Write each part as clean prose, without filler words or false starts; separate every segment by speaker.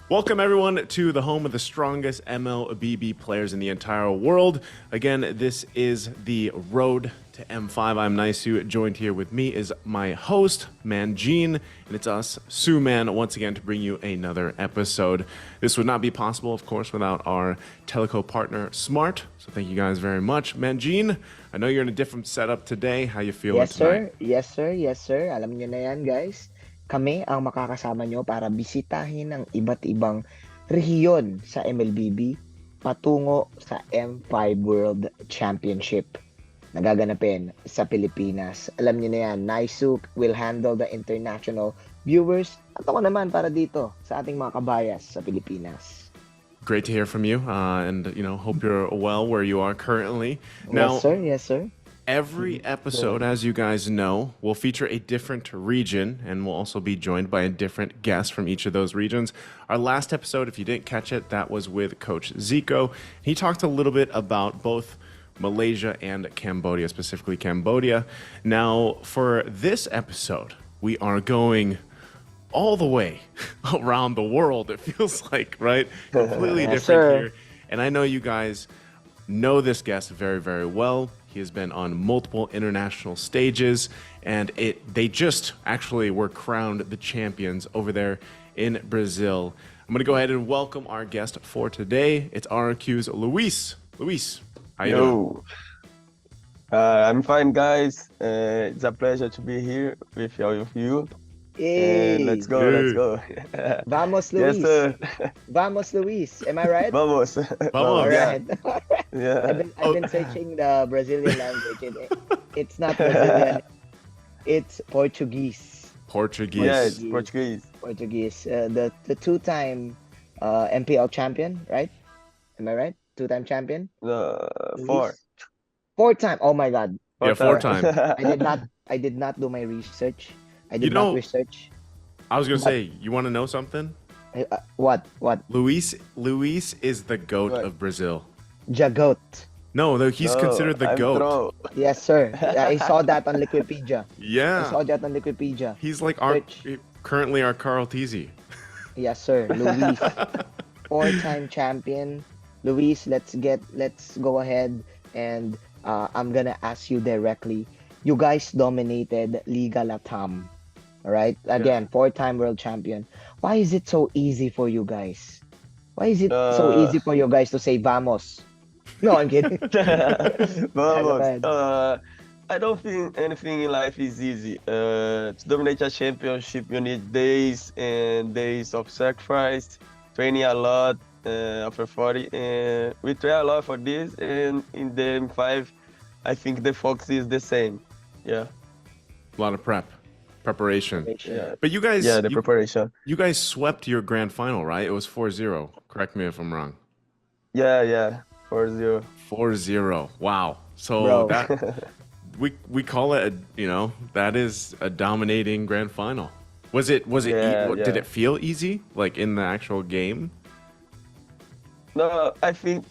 Speaker 1: Welcome, everyone, to the home of the strongest MLBB players in the entire world. Again, this is the Road to M5. I'm Naisu. Joined here with me is my host, Manjean, and it's us, Sue Man, once again to bring you another episode. This would not be possible, of course, without our teleco partner, Smart. So thank you guys very much. Manjean, I know you're in a different setup today. How you feeling
Speaker 2: Yes,
Speaker 1: tonight?
Speaker 2: sir. Yes, sir. Yes, sir. Alam nyo na yan, guys. Kami ang makakasama nyo para bisitahin ang iba't ibang rehiyon sa MLBB patungo sa M5 World Championship na gaganapin sa Pilipinas. Alam nyo na yan, Naisuk will handle the international viewers at ako naman para dito sa ating mga kabayas sa Pilipinas.
Speaker 1: Great to hear from you, and hope you're well where you are currently.
Speaker 2: Yes,
Speaker 1: Now,
Speaker 2: sir. Yes, sir.
Speaker 1: every episode, as you guys know, will feature a different region, and we'll also be joined by a different guest from each of those regions. Our last episode, if you didn't catch it, that was with Coach Zico. He talked a little bit about both Malaysia and Cambodia, specifically Cambodia. Now, for this episode, we are going all the way around the world, it feels like, right? Completely
Speaker 2: Yes,
Speaker 1: different
Speaker 2: sir.
Speaker 1: here. And I know you guys know this guest very, very well. He has been on multiple international stages, and they just actually were crowned the champions over there in Brazil. I'm going to go ahead and welcome our guest for today. It's RRQ's Luiz. Luiz, how you doing?
Speaker 3: Yo, I'm fine, guys. It's a pleasure to be here with all of you. And let's
Speaker 2: Yay!
Speaker 3: go, let's
Speaker 1: Hey.
Speaker 3: go.
Speaker 2: Vamos,
Speaker 3: Yes,
Speaker 2: Luis.
Speaker 3: sir.
Speaker 2: Vamos, Luis. Am I right?
Speaker 3: Vamos.
Speaker 1: Vamos.
Speaker 2: All
Speaker 3: Yeah,
Speaker 2: right. All right. I've
Speaker 3: yeah.
Speaker 2: been I've been searching the Brazilian language. It's not Brazilian. It's Portuguese.
Speaker 1: Portuguese.
Speaker 3: Yeah, it's Portuguese.
Speaker 2: Portuguese. The two-time MPL champion, right? Am I right? Two-time champion.
Speaker 3: Four.
Speaker 2: Luis. Four-time. Oh my God.
Speaker 1: Yeah,
Speaker 3: Four
Speaker 1: four-time.
Speaker 2: I did not do my research. I
Speaker 1: You
Speaker 2: did not
Speaker 1: know,
Speaker 2: research.
Speaker 1: I was going to say, you want to know something?
Speaker 2: What? What?
Speaker 1: Luis is the GOAT
Speaker 3: What?
Speaker 1: of Brazil.
Speaker 2: Jagot.
Speaker 1: No, he's
Speaker 3: No,
Speaker 1: considered the
Speaker 3: I'm
Speaker 1: GOAT.
Speaker 3: throw.
Speaker 2: Yes, sir. I saw that on Wikipedia. I
Speaker 1: Yeah.
Speaker 2: saw that on Wikipedia.
Speaker 1: He's like
Speaker 2: Search.
Speaker 1: currently our Carl Tizzi.
Speaker 2: Yes, sir. Luis, four-time champion. Luis, let's go ahead and I'm gonna ask you directly. You guys dominated Liga LATAM, all right? Again, four-time world champion. Why is it so easy for you guys? Why is it so
Speaker 3: Uh,
Speaker 2: easy for you guys to say vamos? No, I'm kidding. Go
Speaker 3: Vamos.
Speaker 2: ahead.
Speaker 3: I don't think anything in life is easy. To dominate a championship, you need days and days of sacrifice, training a lot, of effort. And we train a lot for this. And in the M5, I think the focus is the same. Yeah,
Speaker 1: A lot of preparation.
Speaker 3: yeah,
Speaker 1: But you guys,
Speaker 3: yeah. The preparation.
Speaker 1: you guys swept your grand final, right? It was 4-0. Correct me if I'm wrong.
Speaker 3: Yeah, yeah. 4-0.
Speaker 1: 4-0. Wow. So
Speaker 2: Bro.
Speaker 1: that we call it that is a dominating grand final. Was it
Speaker 3: Yeah,
Speaker 1: did
Speaker 3: yeah.
Speaker 1: it feel easy like in the actual game?
Speaker 3: No, I think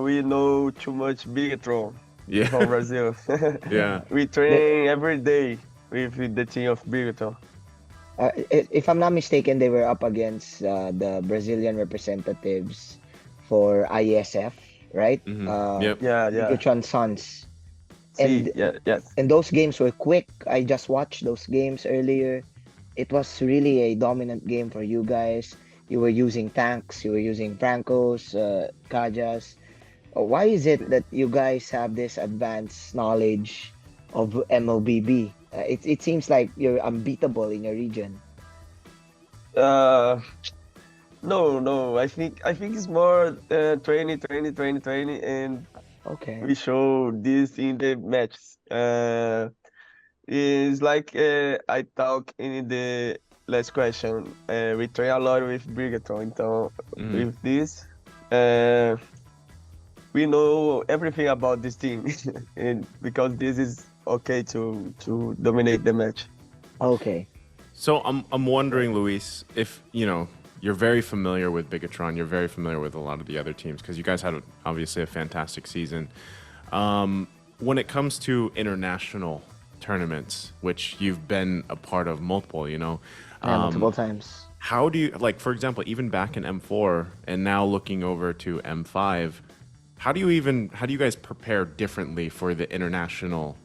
Speaker 3: we know too much Bigatron
Speaker 1: Yeah.
Speaker 3: from Brazil.
Speaker 1: Yeah.
Speaker 3: We train every day with the team of Bigatron.
Speaker 2: If I'm not mistaken, they were up against the Brazilian representatives for ISF, right?
Speaker 1: Mhm. Yep.
Speaker 3: Yeah, yeah.
Speaker 2: Bigatron Sons.
Speaker 3: See,
Speaker 2: And
Speaker 3: yeah, yes.
Speaker 2: and those games were quick. I just watched those games earlier. It was really a dominant game for you guys. You were using tanks, you were using Francos, Kajas. Why is it that you guys have this advanced knowledge of MLBB? It seems like you're unbeatable in your region.
Speaker 3: Uh, no, no. I think it's more training, and
Speaker 2: Okay.
Speaker 3: we show this in the matches. It's like I talk in the last question. We train a lot with Brigatron, so
Speaker 1: Mhm.
Speaker 3: with this, uh, we know everything about this team, and because this is okay to dominate the match.
Speaker 2: Okay.
Speaker 1: So I'm wondering, Luis, if you're very familiar with Bigatron, you're very familiar with a lot of the other teams because you guys had obviously a fantastic season. When it comes to international tournaments, which you've been a part of multiple,
Speaker 2: Yeah, multiple times.
Speaker 1: how do you, like, for example, even back in M4 and now looking over to M5, how do you guys prepare differently for the international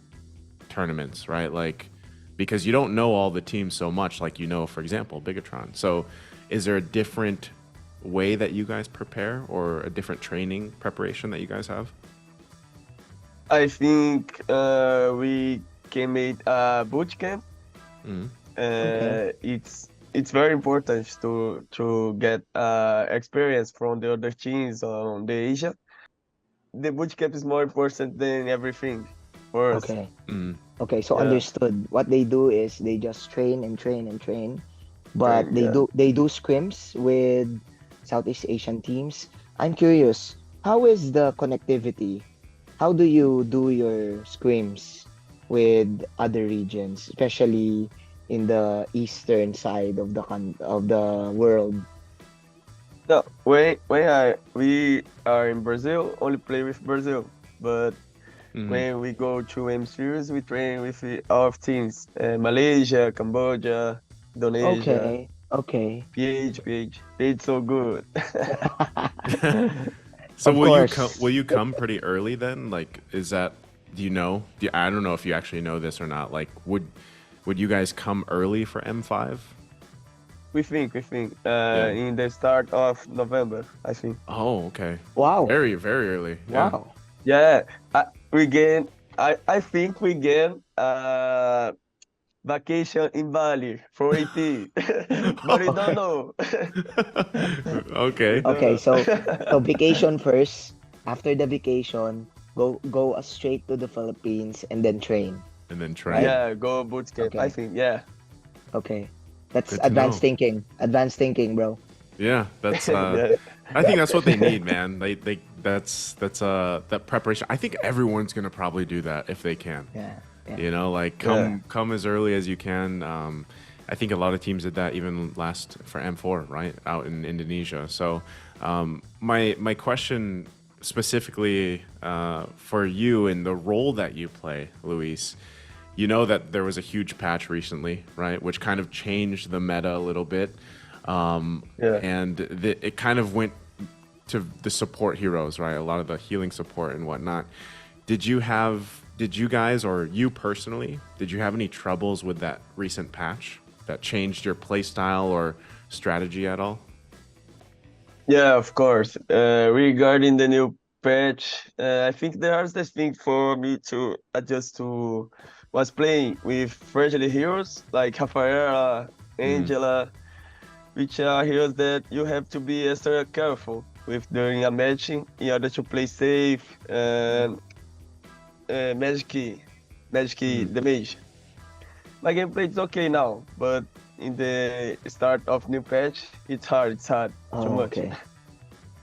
Speaker 1: tournaments, right? Like, because you don't know all the teams so much, like, for example, Bigatron. So is there a different way that you guys prepare or a different training preparation that you guys have?
Speaker 3: I think we can make a boot camp.
Speaker 1: Mm.
Speaker 2: Okay.
Speaker 3: It's very important to get experience from the other teams on the Asia. The boot camp is more important than everything for us.
Speaker 2: Okay.
Speaker 1: Mm.
Speaker 2: Okay, so
Speaker 3: Yeah,
Speaker 2: understood. What they do is they just train and train and train, but
Speaker 3: training. Yeah.
Speaker 2: they do scrims with Southeast Asian teams. I'm curious, how is the connectivity? How do you do your scrims with other regions, especially in the eastern side of of the world?
Speaker 3: No, we are in Brazil, only play with Brazil. But
Speaker 1: Mm.
Speaker 3: when we go to M series, we train with our teams, Malaysia, Cambodia, Indonesia,
Speaker 2: Okay, okay.
Speaker 3: PH, so good.
Speaker 1: So
Speaker 2: Of
Speaker 1: will you come?
Speaker 2: course.
Speaker 1: Will you come pretty early then? Like, is that? Do you know? I don't know if you actually know this or not. Like, would you guys come early for M5?
Speaker 3: We think
Speaker 1: Yeah.
Speaker 3: in the start of November, I think.
Speaker 1: Oh, okay.
Speaker 2: Wow.
Speaker 1: Very, very early. Yeah.
Speaker 2: Wow.
Speaker 3: Yeah, we gain. I think we gain vacation in Bali for 18, but we don't know. We
Speaker 1: Okay.
Speaker 3: don't
Speaker 2: Okay,
Speaker 3: know.
Speaker 2: so vacation first. After the vacation, go straight to the Philippines and then train,
Speaker 1: And then
Speaker 2: right?
Speaker 1: train.
Speaker 3: Yeah, go boot camp. I
Speaker 2: Okay.
Speaker 3: think. Yeah.
Speaker 2: Okay. That's
Speaker 1: Good to
Speaker 2: advanced
Speaker 1: know.
Speaker 2: thinking. Advanced thinking, bro.
Speaker 1: Yeah, that's
Speaker 3: Yeah.
Speaker 1: I think that's what they need, man. They that preparation. I think everyone's gonna probably do that if they can.
Speaker 2: Yeah. Yeah.
Speaker 1: Like
Speaker 3: Yeah.
Speaker 1: come as early as you can. I think a lot of teams did that even last for M4, right, out in Indonesia. So my question specifically for you in the role that you play, Luis. You know that there was a huge patch recently, right, which kind of changed the meta a little bit,
Speaker 3: Yeah.
Speaker 1: and it kind of went to the support heroes, right? A lot of the healing support and whatnot. Did you guys, or you personally, did you have any troubles with that recent patch that changed your play style or strategy at all?
Speaker 3: Yeah, of course. Regarding the new patch, I think there's this thing for me to adjust to was playing with friendly heroes like Rafaela,
Speaker 1: Mm,
Speaker 3: Angela, which are heroes that you have to be extra careful with during a matching in order to play safe and Magic
Speaker 1: mm,
Speaker 3: the Mage. My gameplay is okay now, but in the start of new patch, it's hard, too
Speaker 2: Oh,
Speaker 3: much.
Speaker 2: okay.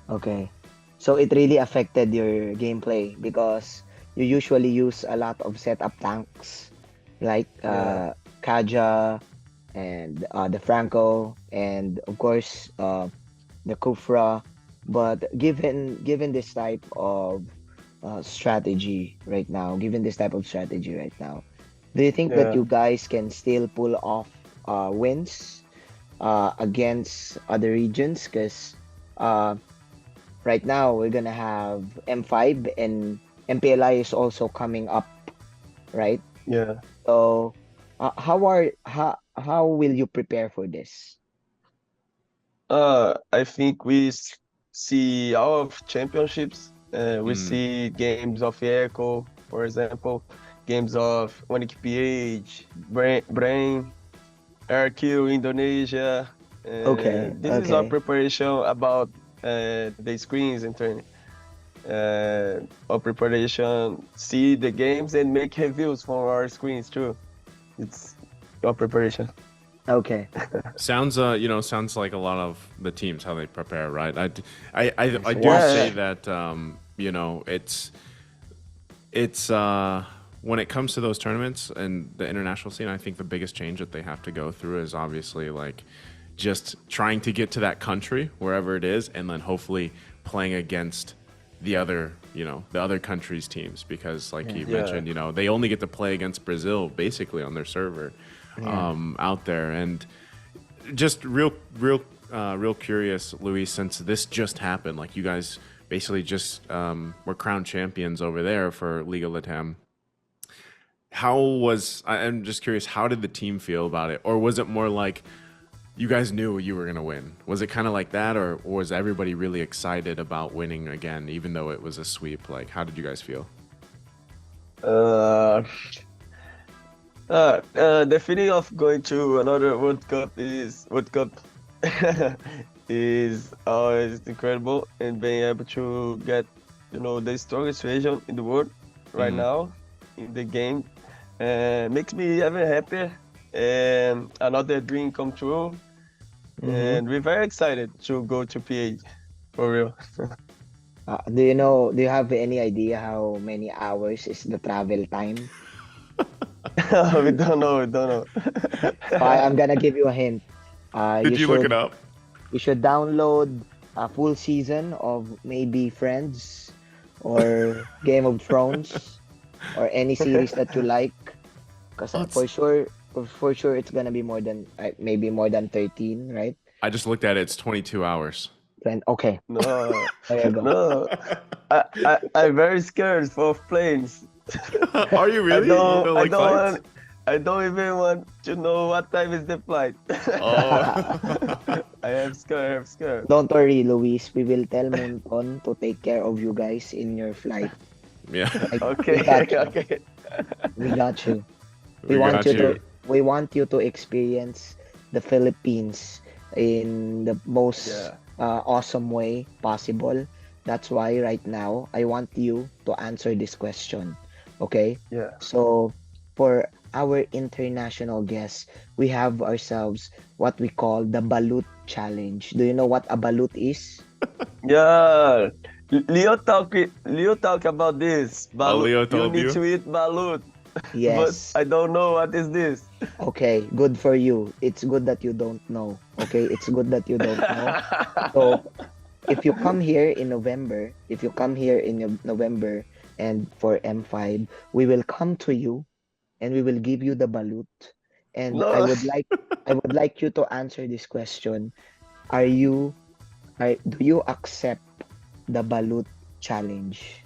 Speaker 2: Okay. So it really affected your gameplay because you usually use a lot of setup tanks like
Speaker 3: Yeah,
Speaker 2: Kaja and the Franco and of course the Kufra. But given this type of strategy right now, do you think that
Speaker 3: yeah.
Speaker 2: you guys can still pull off wins against other regions? Because uh, right now we're gonna have M5 and MPLI is also coming up, right?
Speaker 3: Yeah.
Speaker 2: So how will you prepare for this?
Speaker 3: I think see all of championships. We
Speaker 1: mm,
Speaker 3: see games of Echo, for example, games of Onyx PH, Brain, RQ, Indonesia.
Speaker 2: Okay,
Speaker 3: This is our
Speaker 2: okay.
Speaker 3: preparation about the screens and training. Our preparation, see the games and make reviews for our screens too. It's our preparation.
Speaker 2: Okay.
Speaker 1: sounds sounds like a lot of the teams how they prepare, right? I
Speaker 2: Yes,
Speaker 1: do
Speaker 2: yes.
Speaker 1: say
Speaker 3: Yeah,
Speaker 1: that it's when it comes to those tournaments and the international scene, I think the biggest change that they have to go through is obviously like just trying to get to that country wherever it is, and then hopefully playing against the other countries' teams, because like
Speaker 2: Yeah.
Speaker 1: you
Speaker 3: yeah,
Speaker 1: mentioned, they only get to play against Brazil basically on their server
Speaker 2: Yeah.
Speaker 1: out there. And just real curious, Luis, since this just happened, like you guys basically just were crowned champions over there for Liga LATAM. I'm just curious, how did the team feel about it? Or was it more like you guys knew you were going to win? Was it kind of like that, or was everybody really excited about winning again, even though it was a sweep? Like, how did you guys feel?
Speaker 3: The feeling of going to another World Cup is always incredible, and being able to get, the strongest region in the world right now in the game makes me even happier, and another dream come true. And we're very excited to go to PH, for real.
Speaker 2: Do you have any idea how many hours is the travel time?
Speaker 3: We don't know.
Speaker 2: So I'm gonna give you a hint.
Speaker 1: Did you look it up?
Speaker 2: You should download a full season of maybe Friends or Game of Thrones or any series that you like, because for sure it's gonna be more than maybe more than 13, right?
Speaker 1: I just looked at it. It's 22 hours.
Speaker 2: Then okay,
Speaker 3: No,
Speaker 2: there you go.
Speaker 3: no. I'm very scared of planes.
Speaker 1: Are you really? You don't like flights?
Speaker 3: I don't even want to know what time is the flight.
Speaker 1: Oh.
Speaker 3: I am scared.
Speaker 2: Don't worry, Luis. We will tell Munton to take care of you guys in your flight.
Speaker 1: Yeah.
Speaker 2: Like,
Speaker 3: Okay,
Speaker 2: we got you.
Speaker 3: okay.
Speaker 2: We got you.
Speaker 1: We got you.
Speaker 2: We want you to experience the Philippines in the most awesome way possible. That's why right now I want you to answer this question. Okay?
Speaker 3: Yeah.
Speaker 2: So for our international guests, we have ourselves what we call the balut challenge. Do you know what a balut is?
Speaker 3: Yeah. Leo talk about this. Balut.
Speaker 1: Leo told
Speaker 3: you need
Speaker 1: you?
Speaker 3: to eat balut.
Speaker 2: Yes.
Speaker 3: But I don't know what is this.
Speaker 2: Okay, good for you. It's good that you don't know. Okay, it's good that you don't know. So if you come here in November, and for M5, we will come to you and we will give you the balut. And
Speaker 3: No.
Speaker 2: I would like you to answer this question. Do you accept the balut challenge?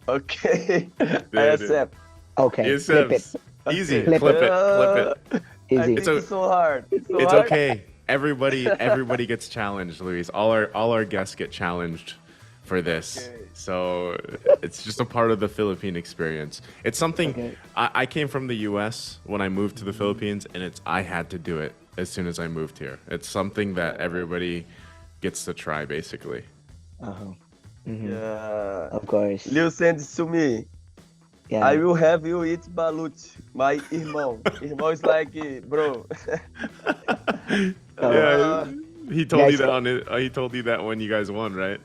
Speaker 3: Okay.
Speaker 1: Dude.
Speaker 3: I accept.
Speaker 2: Okay,
Speaker 1: Yes,
Speaker 2: flip it.
Speaker 1: easy.
Speaker 2: Flip
Speaker 1: Flip it. Flip it.
Speaker 2: Easy.
Speaker 3: It's so hard. It's
Speaker 1: It's
Speaker 3: hard.
Speaker 1: okay. Everybody gets challenged, Luis. All our guests get challenged for this.
Speaker 3: Okay.
Speaker 1: So it's just a part of the Philippine experience. It's something
Speaker 2: Okay.
Speaker 1: I came from the US when I moved to the Philippines, and I had to do it as soon as I moved here. It's something that everybody gets to try, basically.
Speaker 2: Uh-huh.
Speaker 3: Yeah.
Speaker 2: Of course.
Speaker 3: Leo send it to me.
Speaker 2: Yeah.
Speaker 3: I will have you eat balut, my irmão. Irmão is like, bro.
Speaker 1: Yeah, he told you
Speaker 2: guys,
Speaker 1: that on it. He told you that when you guys won, right?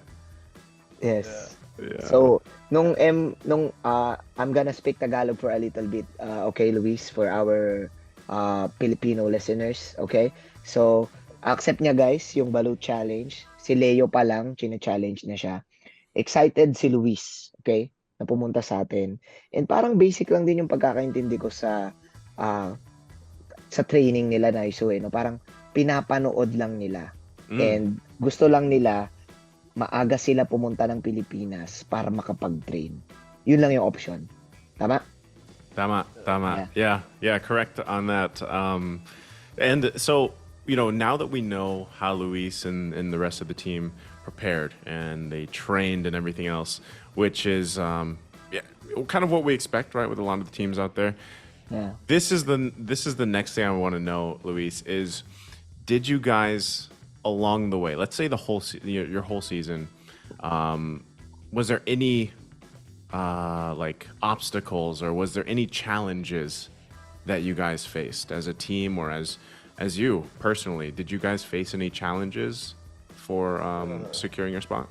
Speaker 2: Yes.
Speaker 1: Yeah.
Speaker 2: So, I'm gonna speak Tagalog for a little bit, okay, Luis, for our Filipino listeners, okay? So, accept niya guys yung balut challenge. Si Leo pa lang, chine-challenge na siya. Excited si Luis, okay, na pumunta sa atin. And parang basic lang din yung pagkakaintindi ko sa training nila na iso, no? Parang pinapanood lang nila. And gusto lang nila maaga sila pumunta ng Pilipinas para makapag-train. Yun lang yung option. Tama?
Speaker 1: Tama. Yeah, correct on that. And so, now that we know how Luis and the rest of the team prepared and they trained and everything else, which is kind of what we expect, right, with a lot of the teams out there.
Speaker 2: Yeah.
Speaker 1: This is the next thing I want to know, Luis, is did you guys along the way, let's say your whole season, was there any like obstacles, or was there any challenges that you guys faced as a team, or as you personally? Did you guys face any challenges for securing your spot?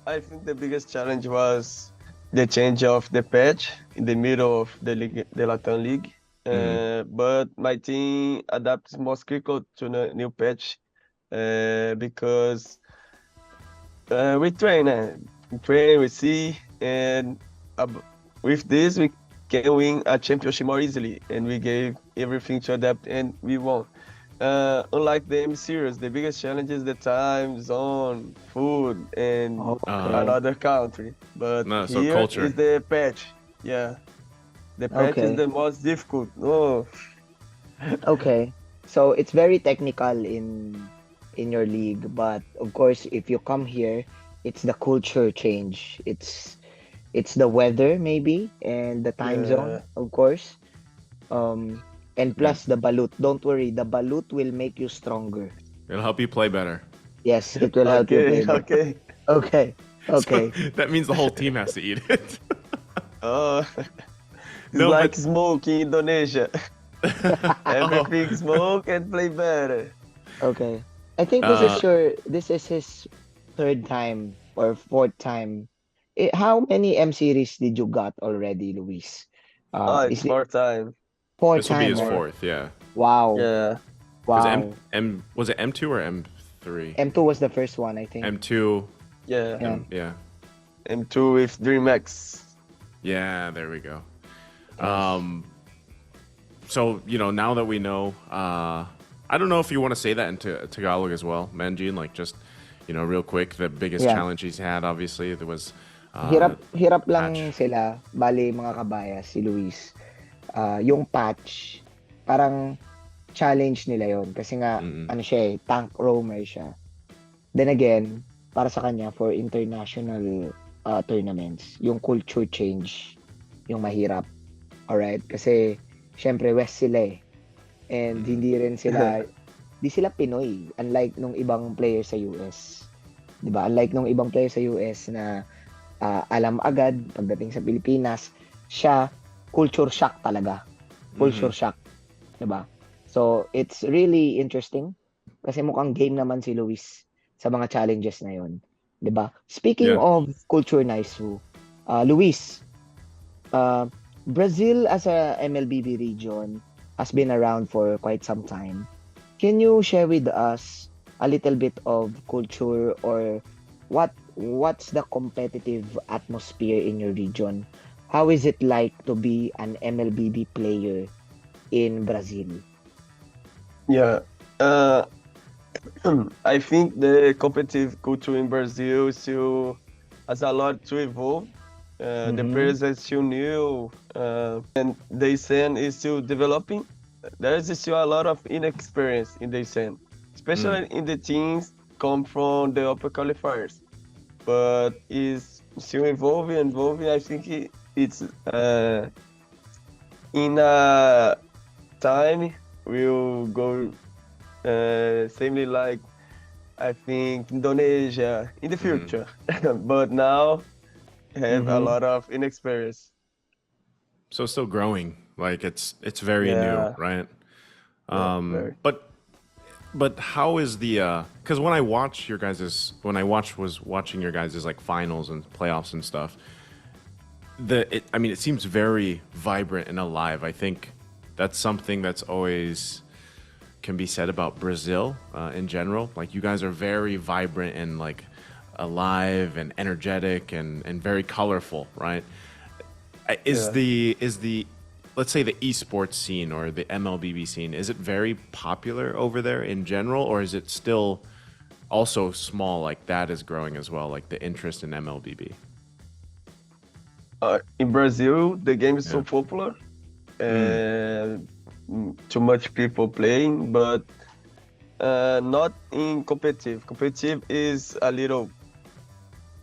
Speaker 3: I think the biggest challenge was the change of the patch in the middle of the Latam League. But my team adapts most quickly to the new patch because we train, we see, and with this we can win a championship more easily. And we gave everything to adapt, and we won. unlike the M series, the biggest challenge is the time zone, food, and
Speaker 2: Okay.
Speaker 3: another country. But
Speaker 1: No, so
Speaker 3: here
Speaker 1: culture.
Speaker 3: is the patch. Yeah, the patch is
Speaker 2: Okay.
Speaker 3: the most difficult. Oh,
Speaker 2: Okay. So it's very technical in your league, but of course, if you come here, it's the culture change. It's the weather maybe and the time
Speaker 3: yeah.
Speaker 2: zone, of course. Um, and
Speaker 1: Yeah.
Speaker 2: plus the balut. Don't worry, the balut will make you stronger.
Speaker 1: It'll help you play better.
Speaker 2: Yes, it will help you
Speaker 3: Okay,
Speaker 2: play better.
Speaker 3: okay.
Speaker 2: Okay.
Speaker 1: So
Speaker 2: Okay.
Speaker 1: that means the whole team has to eat it.
Speaker 3: Oh, it's
Speaker 1: No,
Speaker 3: like
Speaker 1: but
Speaker 3: smoke in Indonesia.
Speaker 1: oh,
Speaker 3: Everything smoke and play better.
Speaker 2: Okay. I think
Speaker 1: uh,
Speaker 2: this is his third time or fourth time. How many M series did you got already, Luis?
Speaker 3: Oh, it's
Speaker 2: Is it
Speaker 3: fourth time.
Speaker 2: fourth
Speaker 1: this will be
Speaker 2: time,
Speaker 1: his
Speaker 2: right?
Speaker 1: fourth. Yeah,
Speaker 2: Wow.
Speaker 3: Yeah,
Speaker 1: because
Speaker 2: Wow.
Speaker 1: was it M2 or M3?
Speaker 2: M2 was the first one, I think.
Speaker 1: M2.
Speaker 3: yeah.
Speaker 2: Yeah.
Speaker 1: Yeah.
Speaker 3: M2 with DreamX.
Speaker 1: Yeah. There we go.
Speaker 2: Yes.
Speaker 1: So now that we know, I don't know if you want to say that into Tagalog as well, Manjin. Like just real quick, the biggest
Speaker 2: Yeah.
Speaker 1: challenge he's had, obviously, there was
Speaker 2: Hirap lang
Speaker 1: patch.
Speaker 2: sila, bali mga kabayas, si Luis. Yung patch, parang challenge nila yon kasi nga
Speaker 1: Mm-mm.
Speaker 2: ano siya tank roamer siya. Then again, para sa kanya for international tournaments, yung culture change yung mahirap. Alright? Kasi syempre West sila eh. And hindi rin sila di sila Pinoy unlike nung ibang player sa US. 'Di ba? Unlike nung ibang player sa US na alam agad pagdating sa Pilipinas, siya culture shock talaga. Culture shock, 'di ba? So, it's really interesting kasi mukhang game naman si Luis sa mga challenges na 'yon, 'di ba? Speaking
Speaker 1: Yeah.
Speaker 2: of culture Naisu, Luis, Brazil as a MLBB region has been around for quite some time. Can you share with us a little bit of culture or what's the competitive atmosphere in your region? How is it like to be an MLBB player in Brazil?
Speaker 3: Yeah. I think the competitive culture in Brazil still has a lot to evolve. The players are still new, and the scene is still developing. There is still a lot of inexperience in the scene, especially in the teams come from the upper qualifiers. But is still evolving. I think it's in a time will go same like I think Indonesia in the future. But now have a lot of inexperience.
Speaker 1: So still growing. Like it's very new,
Speaker 3: Yeah,
Speaker 1: right?
Speaker 3: yeah, very.
Speaker 1: But how is the because when I watch your guys's when I was watching your guys's like finals and playoffs and stuff, I mean it seems very vibrant and alive. I think that's something that's always can be said about Brazil in general. Like you guys are very vibrant and like alive and energetic and very colorful, right? Is the let's say the esports scene or the MLBB scene, is it very popular over there in general, or is it still also small, like that is growing as well, like the interest in MLBB?
Speaker 3: In Brazil, the game is so
Speaker 1: Yeah.
Speaker 3: popular and too much people playing, but not in competitive. Competitive is a little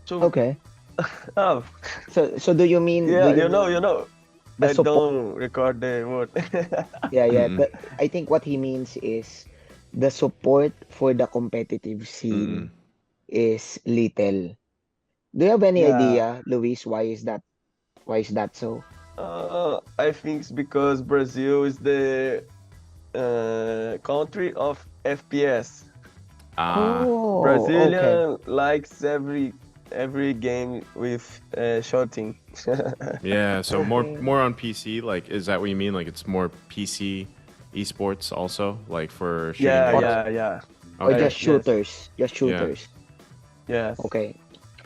Speaker 3: too.
Speaker 2: Okay.
Speaker 3: Oh,
Speaker 2: So do you mean
Speaker 3: yeah,
Speaker 2: do you
Speaker 3: you
Speaker 2: mean
Speaker 3: know.
Speaker 2: the
Speaker 3: I
Speaker 2: support?
Speaker 3: don't record the word.
Speaker 2: Yeah.
Speaker 1: Mm-mm.
Speaker 2: I think what he means is the support for the competitive scene is little. Do you have any
Speaker 3: Yeah,
Speaker 2: idea, Luis, why is that? Why is that so?
Speaker 3: I think it's because Brazil is the country of FPS.
Speaker 1: Ah,
Speaker 2: Oh, okay.
Speaker 3: Brazilian likes every game with shooting.
Speaker 1: yeah. So
Speaker 2: Okay.
Speaker 1: more on PC. Like, is that what you mean? Like, it's more PC esports also, like for shooting
Speaker 3: Yeah,
Speaker 1: games.
Speaker 3: yeah.
Speaker 2: Or
Speaker 1: Okay.
Speaker 2: just shooters. Just
Speaker 1: Yeah.
Speaker 2: shooters.
Speaker 3: Yes.
Speaker 2: Okay.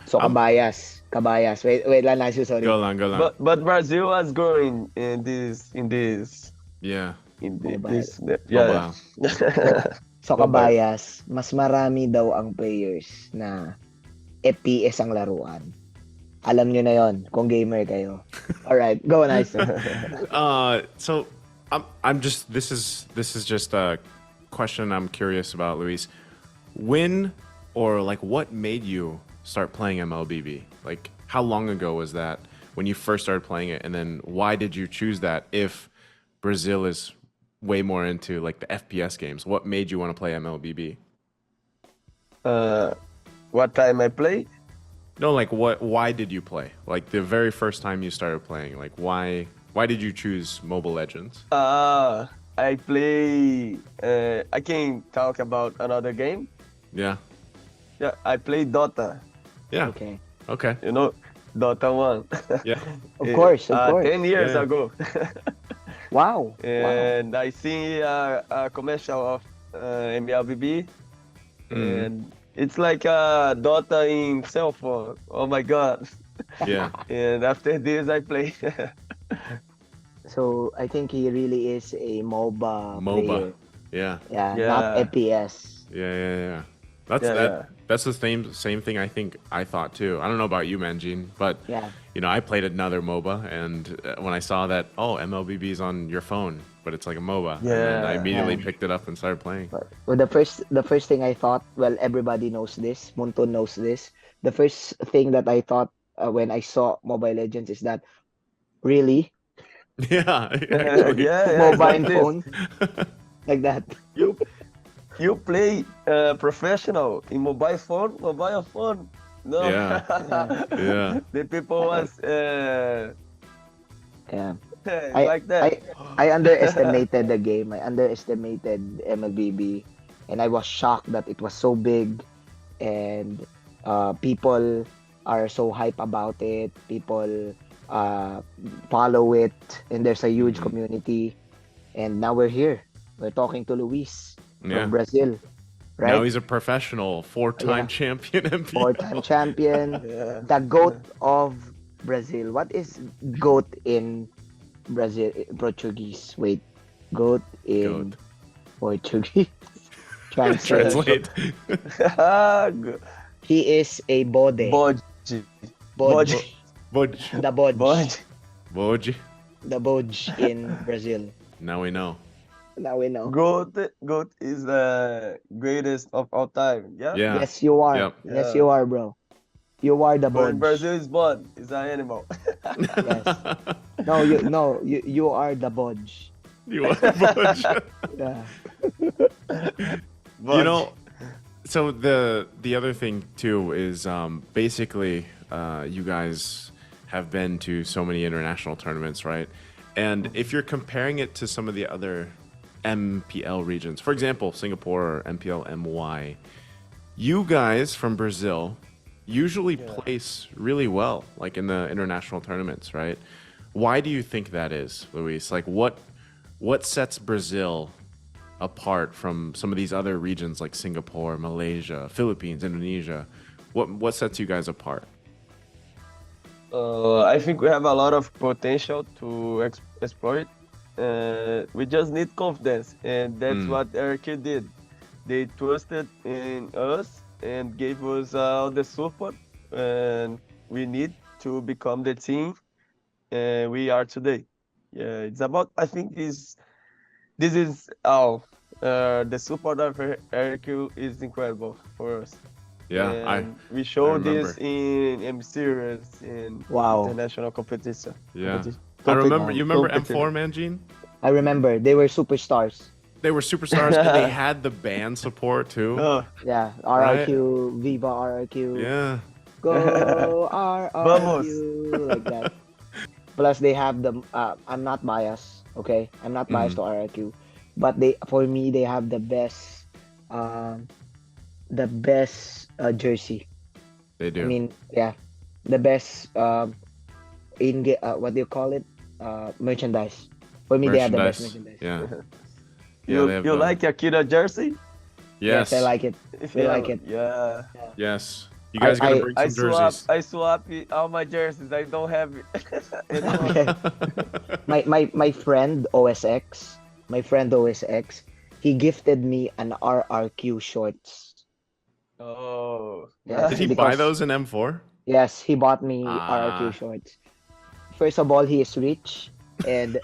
Speaker 2: So
Speaker 1: Um,
Speaker 2: kabayas. Kabayas. Wait lang, Nasu, sorry.
Speaker 1: Go on.
Speaker 3: But Brazil was growing in this.
Speaker 1: Yeah.
Speaker 3: in
Speaker 2: Mobile.
Speaker 3: this. Yeah.
Speaker 2: So
Speaker 3: Mobile.
Speaker 2: kabayas, mas marami daw ang players na FPS ang laruan. Alam nyo na yon kung gamer kayo. Alright, go nice.
Speaker 1: So I'm just this is just a question I'm curious about, Luis. When or like what made you start playing MLBB? Like how long ago was that when you first started playing it, and then why did you choose that if Brazil is way more into like the FPS games? What made you want to play MLBB?
Speaker 3: What time I play?
Speaker 1: No, like why did you play? Like the very first time you started playing, like why did you choose Mobile Legends?
Speaker 3: I play. I can talk about another game.
Speaker 1: Yeah.
Speaker 3: Yeah, I play Dota.
Speaker 1: Yeah.
Speaker 2: Okay.
Speaker 1: Okay.
Speaker 3: You know, Dota 1.
Speaker 1: Yeah.
Speaker 2: Of course, of course.
Speaker 3: 10 years
Speaker 1: Yeah.
Speaker 3: ago.
Speaker 2: Wow.
Speaker 3: And I see a commercial of MLBB, and it's like Dota in cell phone. Oh my god!
Speaker 1: Yeah.
Speaker 3: And after this, I play.
Speaker 2: So I think he really is a MOBA player.
Speaker 1: Yeah.
Speaker 2: Yeah,
Speaker 3: Yeah.
Speaker 2: not FPS.
Speaker 1: Yeah. That's
Speaker 3: Yeah.
Speaker 1: that's the same thing I think I thought too. I don't know about you, Manjin, but
Speaker 2: Yeah.
Speaker 1: you know, I played another MOBA, and when I saw that, oh, MLBB is on your phone, but it's like a MOBA, and then I
Speaker 3: Yeah.
Speaker 1: immediately
Speaker 2: Yeah.
Speaker 1: picked it up and started playing.
Speaker 2: Well, the first thing I thought, well, everybody knows this, Munton knows this. The first thing that I thought when I saw Mobile Legends is that, really?
Speaker 1: Yeah, actually.
Speaker 3: Yeah,
Speaker 2: Mobile
Speaker 3: like this.
Speaker 2: phone? Like that?
Speaker 3: You play professional in mobile phone? Mobile phone? No.
Speaker 1: Yeah. Yeah.
Speaker 3: The people was
Speaker 2: Yeah.
Speaker 3: like that.
Speaker 2: I underestimated the game. I underestimated MLBB, and I was shocked that it was so big, and people are so hype about it. People follow it, and there's a huge community. And now we're here. We're talking to Luiz
Speaker 1: Yeah.
Speaker 2: from Brazil, right?
Speaker 1: Now he's a professional, four-time
Speaker 2: Yeah.
Speaker 1: champion MPL.
Speaker 2: Four-time champion,
Speaker 3: Yeah.
Speaker 2: the GOAT of Brazil. What is GOAT in Brazil Portuguese? Wait, GOAT in
Speaker 1: Goat.
Speaker 2: Portuguese. Translate.
Speaker 1: Translate.
Speaker 3: Good.
Speaker 2: He is a bode.
Speaker 3: Bode.
Speaker 2: Bode.
Speaker 1: Boj.
Speaker 2: The bodge.
Speaker 3: Bode.
Speaker 1: Boj.
Speaker 2: The bodge in Brazil.
Speaker 1: Now we know.
Speaker 2: Now we know.
Speaker 3: Goat is the greatest of all time. Yeah.
Speaker 1: Yeah.
Speaker 2: Yes, you are.
Speaker 1: Yep.
Speaker 2: Yes,
Speaker 3: Yeah.
Speaker 2: you are, bro. You are the
Speaker 3: But in
Speaker 2: bodge.
Speaker 3: Brazil is born. Is an animal.
Speaker 2: Yes. No, you are the bodge.
Speaker 1: You are Boj.
Speaker 2: Yeah.
Speaker 1: You know, so the other thing too is basically you guys have been to so many international tournaments, right? And if you're comparing it to some of the other MPL regions, for example, Singapore or MPL MY, you guys from Brazil usually place really well, like in the international tournaments, right? Why do you think that is, Luis? Like what sets Brazil apart from some of these other regions like Singapore, Malaysia, Philippines, Indonesia? What sets you guys apart?
Speaker 3: I think we have a lot of potential to exploit. We just need confidence, and that's what RRQ did. They trusted in us and gave us all the support, and we need to become the team we are today. Yeah, it's about. I think this is all. The support of RRQ is incredible for us.
Speaker 1: Yeah,
Speaker 3: And we showed
Speaker 1: remember.
Speaker 3: this in M Series in
Speaker 2: Wow.
Speaker 3: international competition.
Speaker 1: yeah.
Speaker 3: Competi-
Speaker 1: I remember. You remember
Speaker 3: competition.
Speaker 1: M4, Manjin?
Speaker 2: I remember they were superstars.
Speaker 1: They were superstars, and they had the band support too.
Speaker 3: Oh,
Speaker 2: Yeah, RRQ, Viva RRQ,
Speaker 1: Yeah.
Speaker 2: go
Speaker 3: Vamos.
Speaker 2: RRQ, like that. Plus, they have the. I'm not biased, okay? I'm not biased to RRQ, but for me, they have the best, jersey.
Speaker 1: They do.
Speaker 2: I mean, yeah, the best what do you call it? Merchandise. For me, they have the best merchandise.
Speaker 1: Yeah.
Speaker 3: you
Speaker 1: they have
Speaker 3: you
Speaker 1: the-
Speaker 3: like Akira jersey?
Speaker 1: Yes.
Speaker 2: I like it. We like it.
Speaker 3: Yeah.
Speaker 1: Yes. You guys gotta bring
Speaker 3: I
Speaker 1: some
Speaker 3: swap.
Speaker 1: jerseys.
Speaker 3: I swap all my jerseys. I don't have it. anymore.
Speaker 2: Okay. My friend OSX, my friend OSX, he gifted me an RRQ shorts.
Speaker 3: Oh,
Speaker 2: Yes,
Speaker 1: Did he
Speaker 3: nice.
Speaker 1: buy
Speaker 2: because
Speaker 1: those in M4?
Speaker 2: yes, he bought me RRQ
Speaker 1: Ah,
Speaker 2: shorts. First of all, he is rich, and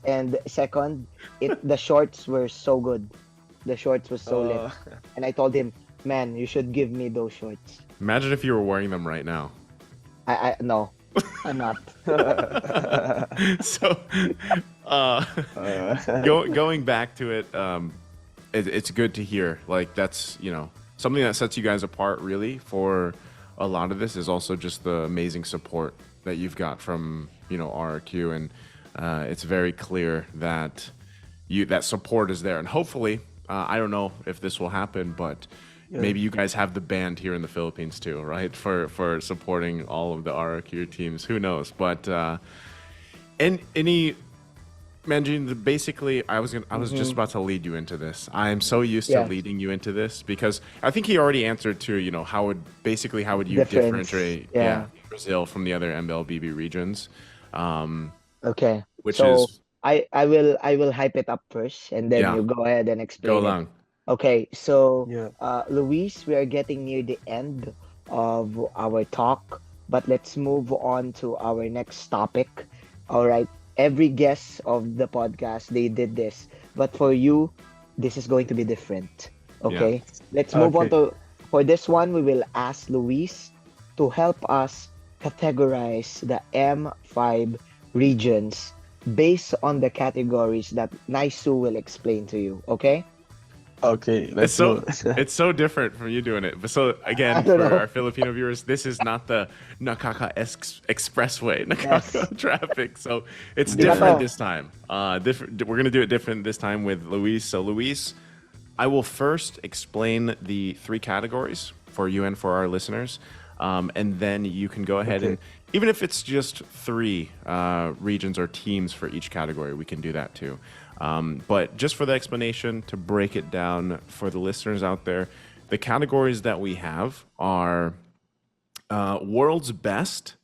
Speaker 2: and second, the shorts were so good. The shorts was so lit,
Speaker 3: Oh,
Speaker 2: and I told him, man, you should give me those shorts.
Speaker 1: imagine if you were wearing them right now.
Speaker 2: I no, I'm not.
Speaker 1: So, uh, going back to it, it's good to hear. Like that's something that sets you guys apart. Really, for a lot of this is also just the amazing support that you've got from RRQ, and it's very clear that that support is there, and hopefully, I don't know if this will happen, but
Speaker 3: yeah.
Speaker 1: maybe you guys have the band here in the Philippines too, right? For supporting all of the RRQ teams. Who knows? But and any Manjin, basically, I was just about to lead you into this. I am so used to
Speaker 2: Yeah,
Speaker 1: leading you into this because I think he already answered to how would you
Speaker 2: difference.
Speaker 1: differentiate,
Speaker 2: Yeah.
Speaker 1: Brazil from the other MLBB regions, um,
Speaker 2: Okay.
Speaker 1: which
Speaker 2: So
Speaker 1: is
Speaker 2: I will hype it up first, and then
Speaker 1: yeah,
Speaker 2: you go ahead and
Speaker 1: go
Speaker 2: explain it.
Speaker 1: along.
Speaker 2: Okay. So,
Speaker 3: Yeah.
Speaker 2: Luis, we are getting near the end of our talk, but let's move on to our next topic. All right. Every guest of the podcast, they did this, but for you, this is going to be different.
Speaker 1: Yeah,
Speaker 2: Okay. Let's move on
Speaker 3: Okay.
Speaker 2: to, for this one, we will ask Luis to help us categorize the M5 regions based on the categories that Naisu will explain to you. Okay?
Speaker 3: Okay.
Speaker 1: it's
Speaker 3: Let's
Speaker 1: so
Speaker 3: go.
Speaker 1: it's so different from you doing it. But so
Speaker 2: I
Speaker 1: again,
Speaker 2: don't
Speaker 1: for
Speaker 2: know.
Speaker 1: our Filipino viewers, this is not the Nakaka Expressway,
Speaker 2: Yes.
Speaker 1: Nakaka traffic. So it's
Speaker 2: Iba
Speaker 3: Yeah.
Speaker 1: different
Speaker 2: to.
Speaker 1: this time. Different. We're gonna do it different this time with Luis. So Luis, I will first explain the three categories for you and for our listeners, and then you can go ahead
Speaker 3: Okay.
Speaker 1: and even if it's just three regions or teams for each category, we can do that too. But just for the explanation, to break it down for the listeners out there, the categories that we have are world's best,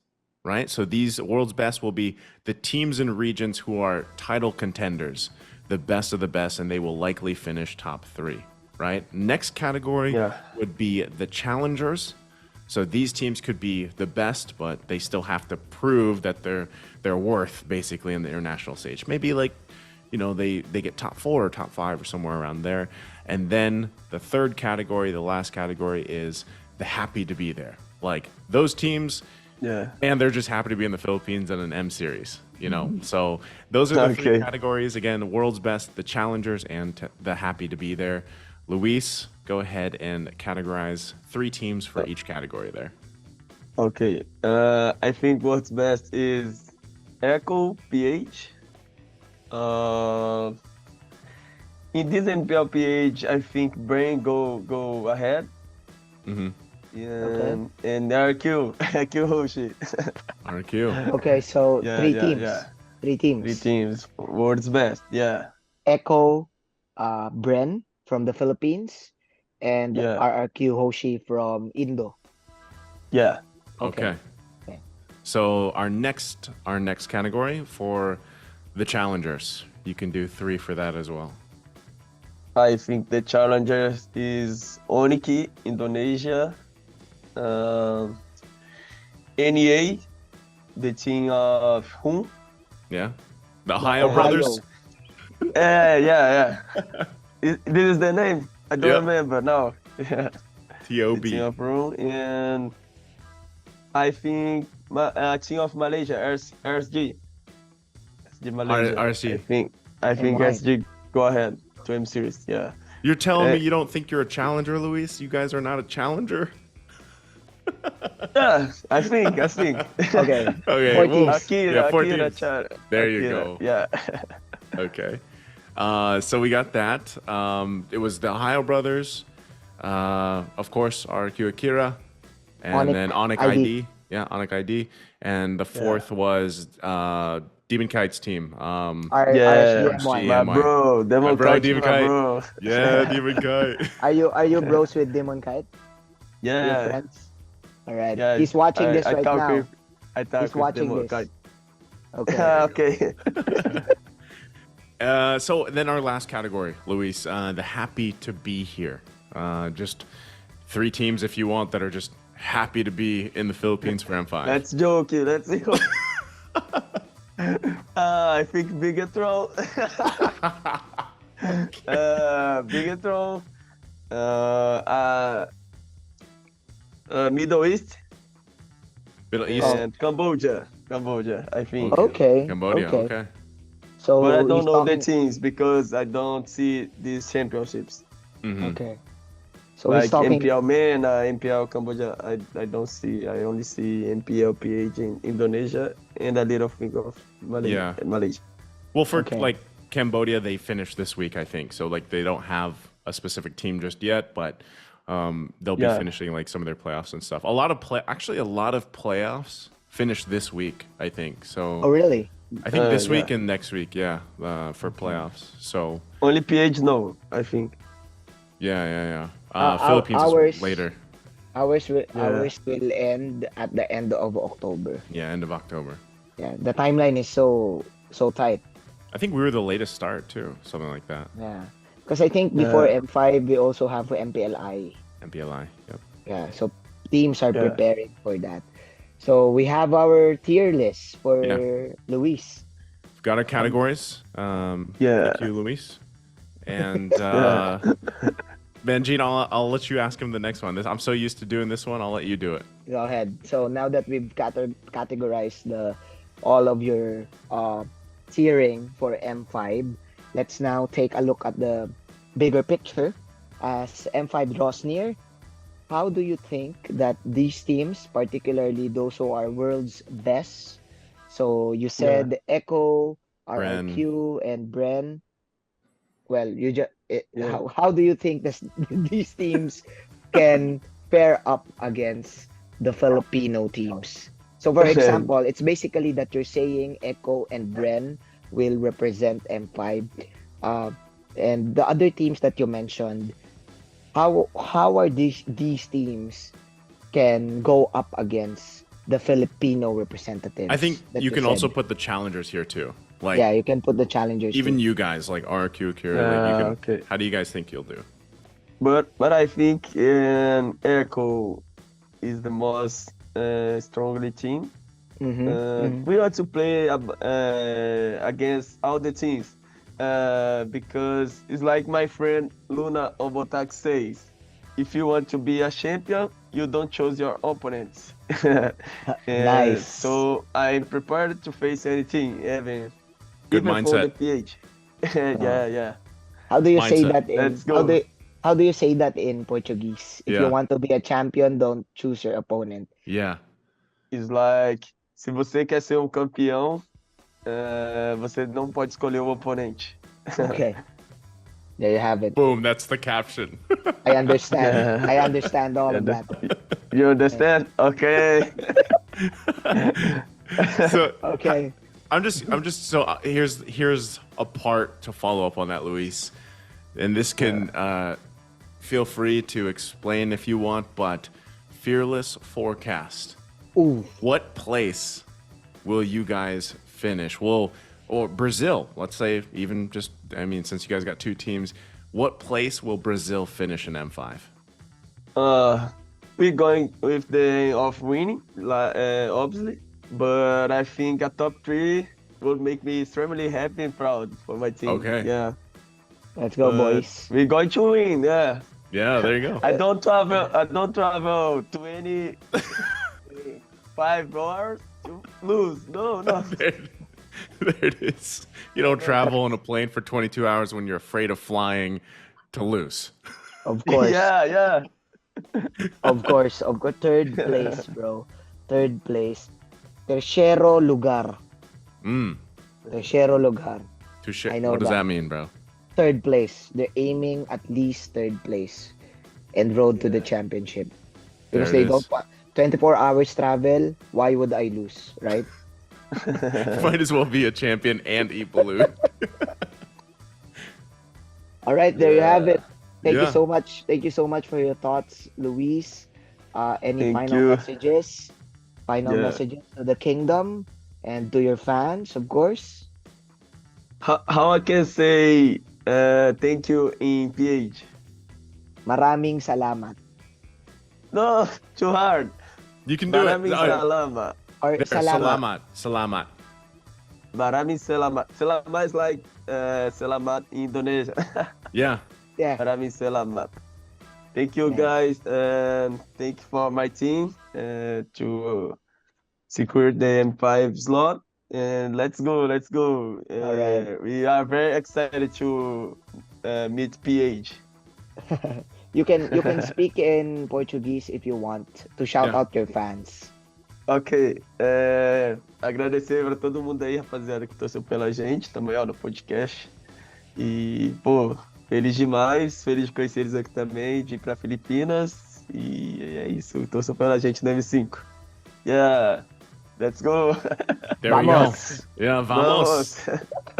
Speaker 1: right? So these world's best will be the teams and regions who are title contenders, the best of the best, and they will likely finish top three, right? Next category
Speaker 3: Yeah.
Speaker 1: would be the challengers. So these teams could be the best, but they still have to prove that they're worth basically in the international stage. Maybe like they get top four or top five or somewhere around there. And then the third category, the last category, is the happy to be there. Like those teams,
Speaker 3: Yeah.
Speaker 1: and they're just happy to be in the Philippines in an M series. So those are the three
Speaker 3: Okay.
Speaker 1: categories. Again, the world's best, the challengers, and the happy to be there. Luis, go ahead and categorize three teams for each category there.
Speaker 3: Okay. I think what's best is Echo PH. Uh, in this NPL PH, I think Brain go ahead.
Speaker 1: Mm-hmm.
Speaker 2: Okay.
Speaker 3: And RQ RQ Hoshi.
Speaker 1: RQ.
Speaker 2: Okay. So
Speaker 3: Yeah,
Speaker 2: three
Speaker 3: yeah,
Speaker 2: teams.
Speaker 3: yeah.
Speaker 2: Three
Speaker 3: Three
Speaker 2: teams.
Speaker 3: teams. World's best. Yeah,
Speaker 2: Echo, Bren from the Philippines, and
Speaker 3: yeah,
Speaker 2: RRQ Hoshi from Indo.
Speaker 3: yeah.
Speaker 2: Okay.
Speaker 1: Okay.
Speaker 2: Okay.
Speaker 1: So our next category for the challengers. You can do three for that as well.
Speaker 3: I think the challengers is Oniki, Indonesia. Um, NEA, the team of whom?
Speaker 1: Yeah. The Ohio
Speaker 2: Ohio.
Speaker 1: brothers.
Speaker 3: Yeah. This is the name. I don't
Speaker 1: Yeah.
Speaker 3: remember now. Yeah, the team
Speaker 1: TOB.
Speaker 3: of Peru, and I think team of Malaysia, RSG. SG Malaysia.
Speaker 1: RC.
Speaker 3: I think
Speaker 2: MY.
Speaker 3: SG go ahead to M series. Yeah.
Speaker 1: You're telling me
Speaker 3: Eh,
Speaker 1: you don't think you're a challenger, Luis? You guys are not a challenger?
Speaker 3: Yeah, I think.
Speaker 2: Okay.
Speaker 1: Okay.
Speaker 2: Four
Speaker 1: Ooh.
Speaker 2: teams.
Speaker 1: Yeah, four
Speaker 3: Akira,
Speaker 1: teams.
Speaker 3: Char.
Speaker 1: There you
Speaker 3: Akira,
Speaker 1: go.
Speaker 3: Yeah.
Speaker 1: Okay. So we got that. It was the Ohio brothers, of course, RRQ Akira, and
Speaker 2: Onic
Speaker 1: then Onic
Speaker 2: ID.
Speaker 1: ID. Yeah, Onic ID. And the fourth was Demon Kite's team.
Speaker 3: Yeah,
Speaker 2: RSGM1.
Speaker 3: my
Speaker 1: GMY.
Speaker 3: bro,
Speaker 1: My
Speaker 3: Demon
Speaker 1: bro,
Speaker 3: Kite,
Speaker 1: Demon
Speaker 3: my
Speaker 1: Kite.
Speaker 3: bro.
Speaker 1: Yeah, Demon Kite.
Speaker 2: Are you bros with Demon Kite? Are you
Speaker 3: Yeah,
Speaker 2: friends? All right.
Speaker 3: yeah.
Speaker 2: He's watching this right
Speaker 3: talk
Speaker 2: now.
Speaker 3: With, I talk
Speaker 2: He's
Speaker 3: with
Speaker 2: watching
Speaker 3: Demon
Speaker 2: this.
Speaker 3: Kite.
Speaker 2: Okay.
Speaker 3: Okay.
Speaker 1: So then our last category, Luis, the happy to be here. Just 3 teams, if you want, that are just happy to be in the Philippines for M5.
Speaker 3: Let's joke. Let's joke. I think Bigatron. Bigatron. Middle East
Speaker 1: Middle East,
Speaker 3: and Cambodia. I think.
Speaker 2: Okay.
Speaker 1: Cambodia.
Speaker 2: Okay.
Speaker 1: Okay.
Speaker 2: So
Speaker 3: But I don't
Speaker 2: he's
Speaker 3: know the
Speaker 2: talking-
Speaker 3: teams because I don't see these championships.
Speaker 1: Mhm.
Speaker 2: Okay. So he's
Speaker 3: Like
Speaker 2: talking.
Speaker 3: MPL Man, MPL Cambodia, I don't see. I only see MPL PH in Indonesia and a little thing of Malaysia.
Speaker 1: Yeah.
Speaker 3: Malaysia.
Speaker 1: Well, for
Speaker 2: Okay.
Speaker 1: like Cambodia, they finished this week, I think. So like they don't have a specific team just yet, but they'll be
Speaker 3: Yeah.
Speaker 1: finishing like some of their playoffs and stuff. A lot of playoffs finished this week, I think. So
Speaker 2: Oh, really?
Speaker 1: I think this week
Speaker 3: yeah.
Speaker 1: and next week, yeah, for playoffs. So
Speaker 3: Only PH no, I think.
Speaker 1: yeah.
Speaker 2: Our-
Speaker 1: Philippines
Speaker 2: ours-
Speaker 1: is later.
Speaker 2: Ours will
Speaker 3: Yeah.
Speaker 2: end at the end of October.
Speaker 1: Yeah, end of October.
Speaker 2: Yeah, the timeline is so tight.
Speaker 1: I think we were the latest start too, something like that.
Speaker 2: Yeah, because I think before M5 we also have MPLI.
Speaker 1: MPLI. Yep.
Speaker 2: Yeah, so teams are
Speaker 3: Yeah.
Speaker 2: preparing for that. So we have our tier list for
Speaker 1: Yeah.
Speaker 2: Luis.
Speaker 1: We've got our categories.
Speaker 3: Yeah.
Speaker 1: Thank you, Luis. And Benji, I'll let you ask him the next one. I'm so used to doing this one. I'll let you do it.
Speaker 2: Go ahead. So now that we've categorized all of your tiering for M5, let's now take a look at the bigger picture. As M5 draws near, how do you think that these teams, particularly those who are world's best, so you said Echo, RRQ, and Bren, well,
Speaker 3: Yeah.
Speaker 2: how do you think these teams can pair up against the Filipino teams? So, for
Speaker 3: Okay.
Speaker 2: example, it's basically that you're saying Echo and Bren will represent M5, and the other teams that you mentioned. How are these teams can go up against the Filipino representatives?
Speaker 1: I think
Speaker 2: that
Speaker 1: you can also
Speaker 2: said?
Speaker 1: put the challengers here too. Like
Speaker 2: Yeah, you can put the challengers.
Speaker 1: even
Speaker 2: too.
Speaker 1: you guys, like RRQ Akira, like you can.
Speaker 3: Okay.
Speaker 1: How do you guys think you'll do?
Speaker 3: But I think Echo is the most strongly team.
Speaker 2: Mhm.
Speaker 3: We want to play against all the teams because it's like my friend Luna Obotak says, if you want to be a champion, you don't choose your opponents.
Speaker 2: Nice.
Speaker 3: So I'm prepared to face anything, even
Speaker 1: Good
Speaker 3: even for the
Speaker 1: mindset.
Speaker 3: PH. Yeah.
Speaker 2: How do you say
Speaker 1: Mindset.
Speaker 2: that in
Speaker 3: Let's go.
Speaker 2: how do you say that in Portuguese? If
Speaker 1: Yeah.
Speaker 2: you want to be a champion, don't choose your opponent.
Speaker 1: Yeah.
Speaker 3: It's like, se você quer ser campeão, você não pode escolher o oponente.
Speaker 2: Okay. There you have it.
Speaker 1: Boom. That's the caption.
Speaker 2: I understand.
Speaker 3: Yeah.
Speaker 2: I understand all of that.
Speaker 3: You understand? Okay.
Speaker 1: So
Speaker 2: Okay.
Speaker 1: I'm just so here's a part to follow up on that, Luis, and this can feel free to explain if you want, but fearless forecast.
Speaker 2: Ooh.
Speaker 1: What place will you guys finish? Or Brazil, let's say, even just, I mean, since you guys got 2 teams, what place will Brazil finish in M5?
Speaker 3: We're going with the aim of winning, obviously, but I think a top 3 would make me extremely happy and proud for my team.
Speaker 1: Okay.
Speaker 3: Yeah.
Speaker 2: Let's go, boys.
Speaker 3: We're going to win. Yeah.
Speaker 1: Yeah, there you go.
Speaker 3: I don't travel 25 hours to lose. No.
Speaker 1: There it is. You don't travel in a plane for 22 hours when you're afraid of flying to lose.
Speaker 2: Of course.
Speaker 3: Yeah.
Speaker 2: Of course. Third place, bro. Third place. Tercero lugar. Tercero lugar.
Speaker 1: Touche.
Speaker 2: I know
Speaker 1: What does
Speaker 2: that.
Speaker 1: that mean, bro?
Speaker 2: Third place. They're aiming at least third place and road to the championship. Because
Speaker 1: There it
Speaker 2: they don't
Speaker 1: is.
Speaker 2: want 24 hours travel. Why would I lose, right?
Speaker 1: Might as well be a champion and eat balloon.
Speaker 2: All right, there you have it. Thank you
Speaker 1: Yeah.
Speaker 2: so much. Thank you so much for your thoughts, Luis. Any
Speaker 3: Thank
Speaker 2: final
Speaker 3: you.
Speaker 2: messages? Final
Speaker 3: Yeah.
Speaker 2: messages to the kingdom and to your fans, of course.
Speaker 3: how I can say thank you in PH?
Speaker 2: Maraming salamat.
Speaker 3: No, too hard.
Speaker 1: You can do it.
Speaker 3: Maraming salamat.
Speaker 2: Or
Speaker 1: There,
Speaker 2: salamat.
Speaker 1: salamat.
Speaker 3: Maraming salamat. Salamat is like selamat in Indonesia.
Speaker 1: Yeah.
Speaker 2: Yeah.
Speaker 3: Maraming salamat. Thank you
Speaker 2: Yeah.
Speaker 3: guys, and thank you for my team to secure the M5 slot. And let's go.
Speaker 2: Alright.
Speaker 3: We are very excited to meet PH.
Speaker 2: You can speak in Portuguese if you want to shout
Speaker 1: Yeah.
Speaker 2: out your fans.
Speaker 3: Ok, agradecer para todo mundo aí, rapaziada, que torceu pela gente também, ó, no podcast. E, pô, feliz demais, feliz de conhecer eles aqui também, de ir pra Filipinas. E é isso, torçam pela gente no M5. Yeah, let's go!
Speaker 1: There we
Speaker 2: Vamos.
Speaker 1: go. Yeah, vamos.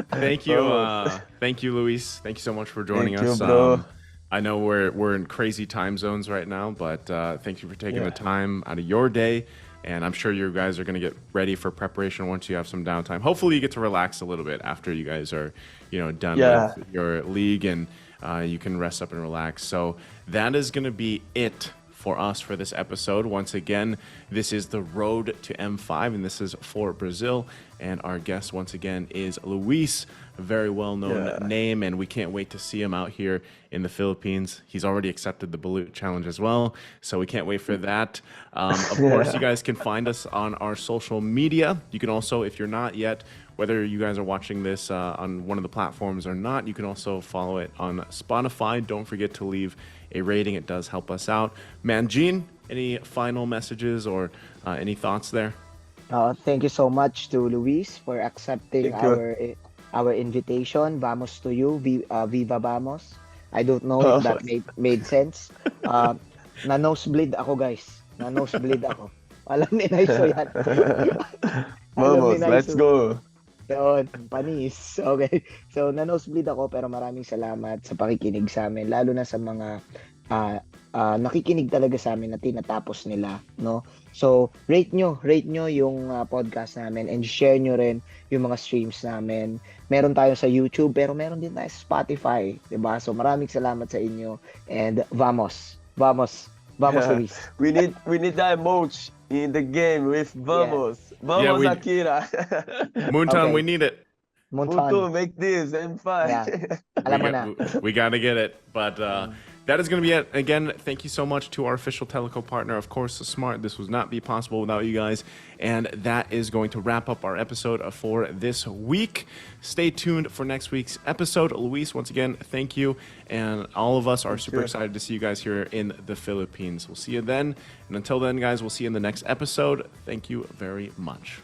Speaker 1: Thank you,
Speaker 3: Vamos.
Speaker 1: thank you, Luiz. Thank you so much for joining
Speaker 3: Thank you,
Speaker 1: us.
Speaker 3: bro.
Speaker 1: I know we're in crazy time zones right now, but thank you for taking the
Speaker 3: Yeah.
Speaker 1: time out of your day. And I'm sure you guys are going to get ready for preparation once you have some downtime. Hopefully, you get to relax a little bit after you guys are, done
Speaker 3: Yeah.
Speaker 1: with your league, and you can rest up and relax. So that is going to be it for us for this episode. Once again, this is the road to M5, and this is for Brazil. And our guest once again is Luiz, a very well-known
Speaker 3: Yeah.
Speaker 1: name, and we can't wait to see him out here in the Philippines. He's already accepted the Balut Challenge as well, so we can't wait for that. Of course, you guys can find us on our social media. You can also, if you're not yet, whether you guys are watching this on one of the platforms or not, you can also follow it on Spotify. Don't forget to leave a rating. It does help us out. Manjin, any final messages or any thoughts there?
Speaker 2: Thank you so much to Luis for accepting
Speaker 3: Thank you.
Speaker 2: our invitation. Vamos to you. Viva Vamos. I don't know if that made sense. Na nosebleed ako, guys. Na nosebleed ako. Alam ni Naiso yan.
Speaker 3: Vamos, let's go!
Speaker 2: Yun, panis. Okay. So, na-nosebleed ako pero maraming salamat sa pakikinig sa amin. Lalo na sa mga nakikinig talaga sa amin na tinatapos nila, no? So, rate nyo yung podcast namin and share nyo rin yung mga streams namin. Meron tayo sa YouTube pero meron din tayo sa Spotify, 'di ba? So, maraming salamat sa inyo and vamos, Luis.
Speaker 3: We need that emoji in the game with Vamos. Vamos,
Speaker 1: we-
Speaker 3: Akira.
Speaker 1: Moonton,
Speaker 2: Okay.
Speaker 1: we need it.
Speaker 3: Mutu,
Speaker 2: Montan.
Speaker 3: make this M5.
Speaker 2: Yeah. Alam mo na.
Speaker 1: We got to get it. But that is going to be it. Again, thank you so much to our official teleco partner, of course, Smart. This would not be possible without you guys. And that is going to wrap up our episode for this week. Stay tuned for next week's episode. Luis, once again, thank you. And all of us are super
Speaker 3: you.
Speaker 1: excited to see you guys here in the Philippines. We'll see you then. And until then, guys, we'll see you in the next episode. Thank you very much.